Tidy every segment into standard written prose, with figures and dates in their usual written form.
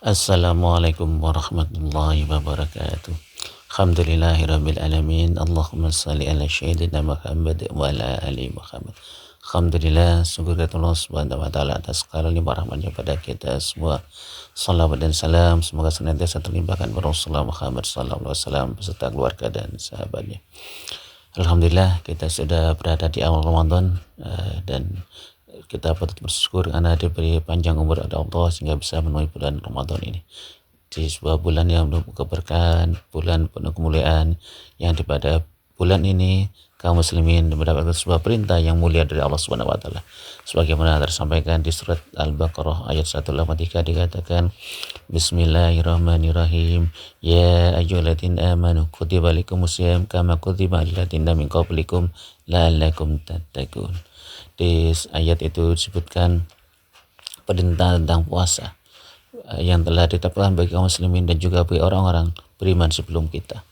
Assalamualaikum warahmatullahi wabarakatuh. Alhamdulillahirabbil alamin. Allahumma shalli ala sayyidina Muhammad wa ala ali Muhammad. Alhamdulillah, syukur kepada Allah Subhanahu wa taala atas segala limpah rahmatnya pada kita semua. Salawat dan salam semoga senantiasa terlimpahkan kepada Rasulullah Muhammad sallallahu alaihi wasallam beserta keluarga dan sahabatnya. Alhamdulillah kita sudah berada di awal Ramadan dan kita patut bersyukur karena diberi panjang umur oleh Allah sehingga bisa memenuhi bulan Ramadan ini. Di sebuah bulan yang penuh keberkahan, bulan penuh kemuliaan, yang pada bulan ini kaum muslimin mendapatkan sebuah perintah yang mulia dari Allah Subhanahu wa taala. Sebagaimana tersampaikan di surat Al-Baqarah ayat 183 dikatakan Bismillahirrahmanirrahim. Ya ayyuhalladzina amanu kutiba alaikumusiyam kama kutiba alal ladzina min qablikum la'allakum tattaqun. Di ayat itu disebutkan perintah tentang puasa yang telah ditetapkan bagi kaum muslimin dan juga bagi orang-orang beriman sebelum kita,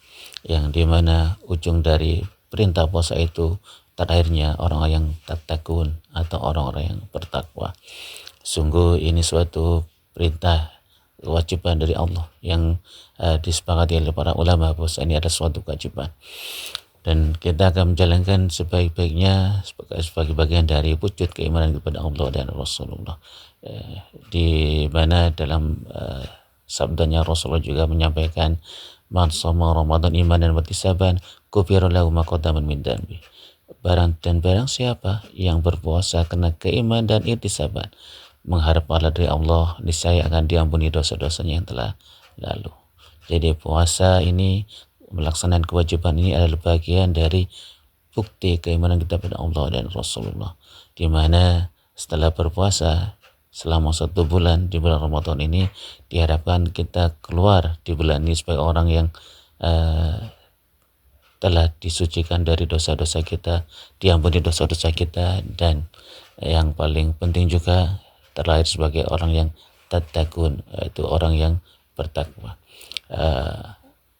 yang dimana ujung dari perintah puasa itu terakhirnya orang yang tattaqun atau orang-orang yang bertakwa. Sungguh ini suatu perintah kewajiban dari Allah yang disepakati oleh para ulama bahwa ini adalah suatu kewajiban dan kita akan menjalankan sebaik-baiknya sebagai bagian dari wujud keimanan kepada Allah dan Rasulullah, di mana dalam sabdanya Rasulullah juga menyampaikan man shoma Ramadan imanan wa ihtisaban ghufira lahu ma qaddama min dhanbi. Barang siapa yang berpuasa karena keimanan dan ihtisaban, mengharap pahala dari Allah, niscaya akan diampuni dosa-dosanya yang telah lalu. Jadi puasa ini, melaksanakan kewajiban ini adalah bagian dari bukti keimanan kita pada Allah dan Rasulullah, di mana setelah berpuasa selama 1 bulan di bulan Ramadan ini diharapkan kita keluar di bulan ini sebagai orang yang telah disucikan dari dosa-dosa kita, diampuni dosa-dosa kita, dan yang paling penting juga terlahir sebagai orang yang tattaqun, yaitu orang yang bertakwa.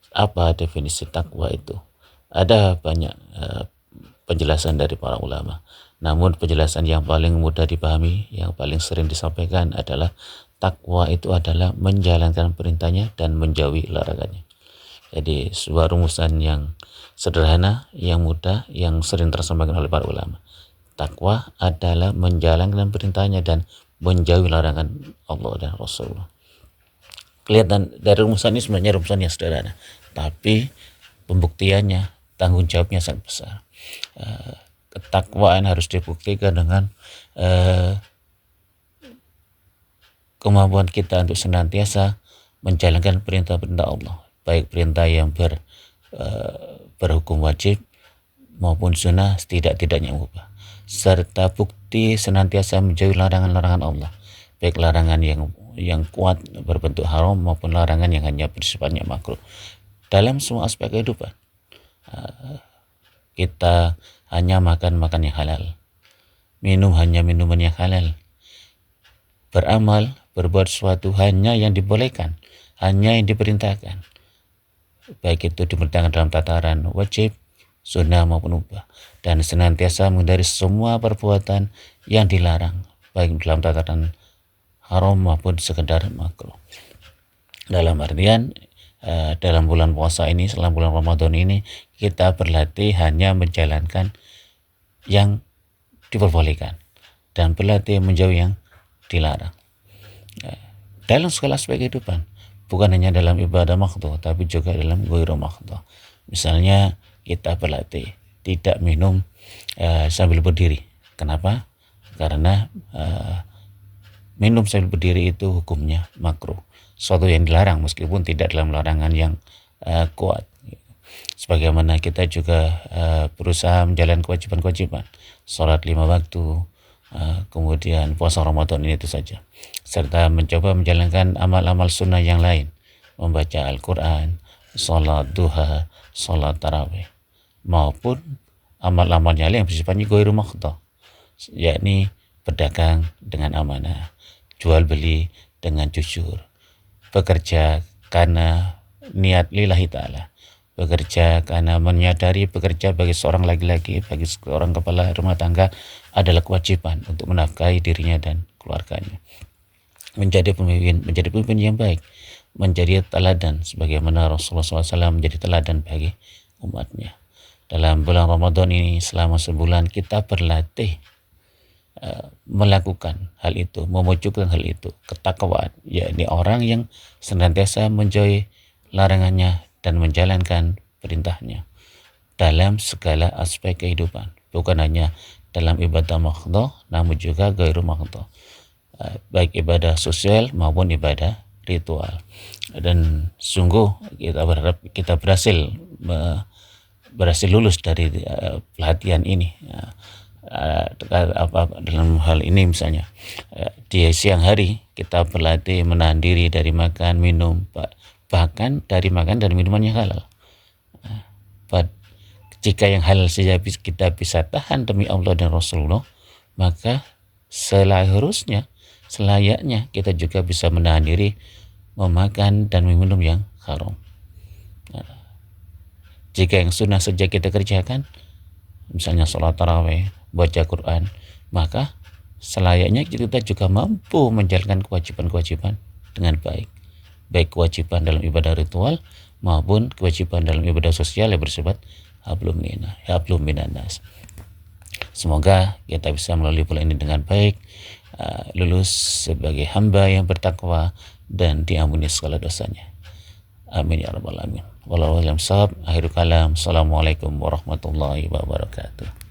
Apa definisi takwa itu? Ada banyak penjelasan dari para ulama. Namun penjelasan yang paling mudah dipahami, yang paling sering disampaikan adalah takwa itu adalah menjalankan perintahnya dan menjauhi larangannya. Jadi sebuah rumusan yang sederhana, yang mudah, yang sering tersampaikan oleh para ulama. Takwa adalah menjalankan perintahnya dan menjauhi larangan Allah dan Rasulullah. Kelihatan dari rumusan ini sebenarnya rumusan yang sederhana, tapi pembuktiannya, tanggung jawabnya sangat besar. Ketakwaan harus dibuktikan dengan kemampuan kita untuk senantiasa menjalankan perintah-perintah Allah, baik perintah yang berhukum wajib maupun sunnah setidak-tidaknya ubah, serta bukti senantiasa menjauhi larangan-larangan Allah, baik larangan yang kuat berbentuk haram maupun larangan yang hanya bersifatnya makruh. Dalam semua aspek kehidupan, kita hanya makan yang halal, minum hanya minuman yang halal, beramal, berbuat sesuatu hanya yang dibolehkan, hanya yang diperintahkan, baik itu diperintahkan dalam tataran wajib, sunnah maupun ubah, dan senantiasa menghindari semua perbuatan yang dilarang, baik dalam tataran haram maupun sekedar makruh. Dalam artian dalam bulan puasa ini, selama bulan Ramadan ini, kita berlatih hanya menjalankan yang diperbolehkan dan berlatih menjauhi yang dilarang dalam segala aspek kehidupan, bukan hanya dalam ibadah makhdhu tapi juga dalam ghairu makhdhu. Misalnya kita berlatih tidak minum sambil berdiri. Kenapa? Karena minum sambil berdiri itu hukumnya makruh, suatu yang dilarang meskipun tidak dalam larangan yang kuat. Sebagaimana kita juga berusaha menjalankan kewajiban-kewajiban, sholat 5 waktu, kemudian puasa Ramadan ini itu saja, serta mencoba menjalankan amal-amal sunnah yang lain, membaca Al-Quran, sholat duha, sholat tarawih, maupun amal-amal yang lain yang bersifatnya ghairu makhdhu, yakni berdagang dengan amanah, jual beli dengan jujur, bekerja karena niat lillahi ta'ala, bekerja karena menyadari bekerja bagi seorang laki-laki, bagi seorang kepala rumah tangga adalah kewajiban untuk menafkahi dirinya dan keluarganya. menjadi pemimpin yang baik, menjadi teladan sebagaimana Rasulullah SAW menjadi teladan bagi umatnya. Dalam bulan Ramadan ini selama sebulan kita berlatih melakukan hal itu, mewujudkan hal itu, ketakwaan, yakni orang yang senantiasa menjauhi larangannya dan menjalankan perintahnya dalam segala aspek kehidupan, bukan hanya dalam ibadah makhdhu namun juga gairu makhdhu, baik ibadah sosial maupun ibadah ritual. Dan sungguh kita berharap kita berhasil lulus dari pelatihan ini. Dalam hal ini misalnya di siang hari kita berlatih menahan diri dari makan minum, bahkan dari makan dan minuman yang halal. Jika yang halal saja kita bisa tahan demi Allah dan Rasulullah, maka selayaknya kita juga bisa menahan diri memakan dan meminum yang haram. Jika yang sunnah saja kita kerjakan, misalnya sholat tarawih, baca Quran, maka selayaknya kita juga mampu menjalankan kewajiban-kewajiban dengan baik, baik kewajiban dalam ibadah ritual maupun kewajiban dalam ibadah sosial yang bersifat hablum minannas. Semoga kita bisa melalui bulan ini dengan baik, lulus sebagai hamba yang bertakwa dan diampuni segala dosanya. Amin ya rabbal alamin. Wallahu a'lam bishawab. Akhirul kalam. Assalamualaikum warahmatullahi wabarakatuh.